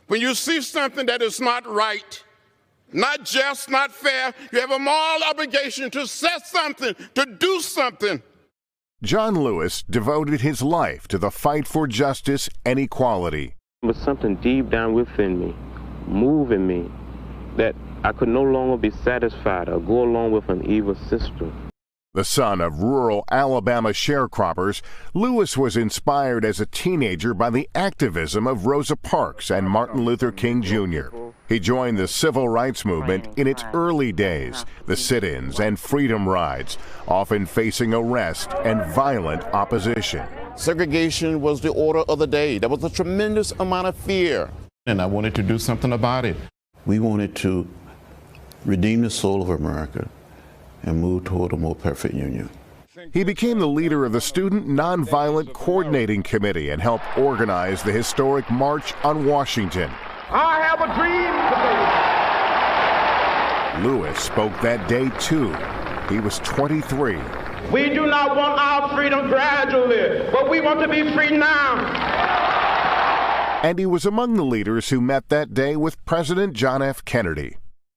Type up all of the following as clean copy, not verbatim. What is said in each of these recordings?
When you see something that is not right, not just, not fair, you have a moral obligation to say something, to do something. John Lewis devoted his life to the fight for justice and equality. There was something deep down within me, moving me, that I could no longer be satisfied or go along with an evil system. The son of rural Alabama sharecroppers, Lewis was inspired as a teenager by the activism of Rosa Parks and Martin Luther King Jr. He joined the civil rights movement in its early days, the sit-ins and freedom rides, often facing arrest and violent opposition. Segregation was the order of the day. There was a tremendous amount of fear. And I wanted to do something about it. We wanted to redeem the soul of America and move toward a more perfect union. He became the leader of the Student Nonviolent Coordinating Committee and helped organize the historic March on Washington. I have a dream. Lewis spoke that day, too. He was 23. We do not want our freedom gradually, but we want to be free now. And he was among the leaders who met that day with President John F. Kennedy.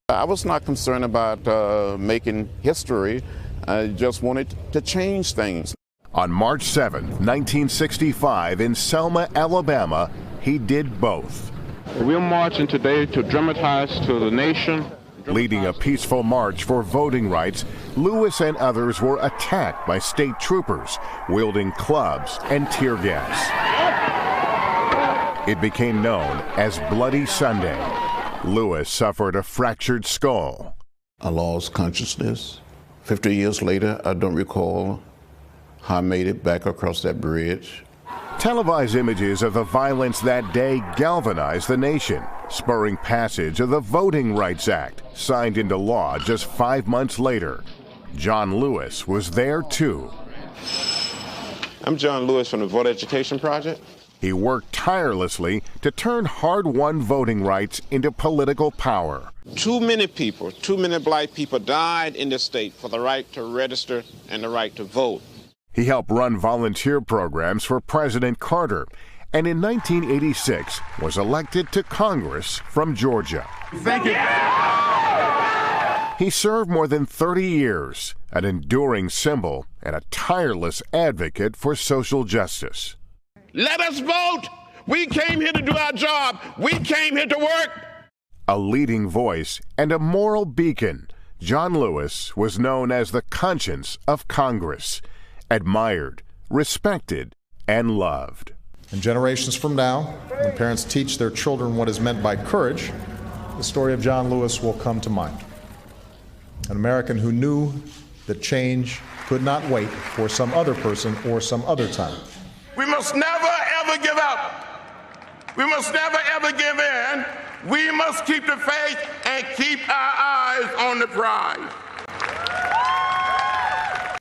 I was not concerned about making history. I just wanted to change things. On March 7, 1965, in Selma, Alabama, he did both. We're marching today to dramatize to the nation. Leading a peaceful march for voting rights, Lewis and others were attacked by state troopers wielding clubs and tear gas. It became known as Bloody Sunday. Lewis suffered a fractured skull. I lost consciousness. 50 years later, I don't recall how I made it back across that bridge. Televised images of the violence that day galvanized the nation, spurring passage of the Voting Rights Act, signed into law just 5 months later. John Lewis was there too. I'm John Lewis from the Voter Education Project. He worked tirelessly to turn hard-won voting rights into political power. Too many people, too many black people died in this state for the right to register and the right to vote. He helped run volunteer programs for President Carter, and in 1986 was elected to Congress from Georgia. Thank you. He served more than 30 years, an enduring symbol and a tireless advocate for social justice. Let us vote. We came here to do our job. We came here to work. A leading voice and a moral beacon, John Lewis was known as the conscience of Congress, admired, respected, and loved. And generations from now, when parents teach their children what is meant by courage, the story of John Lewis will come to mind. An American who knew that change could not wait for some other person or some other time. We must never, ever give up. We must never, ever give in. We must keep the faith and keep our eyes on the prize.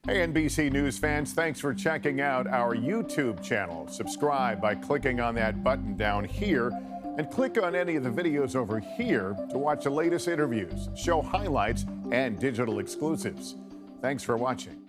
Hey, NBC News fans, thanks for checking out our YouTube channel. Subscribe by clicking on that button down here and click on any of the videos over here to watch the latest interviews, show highlights, and digital exclusives. Thanks for watching.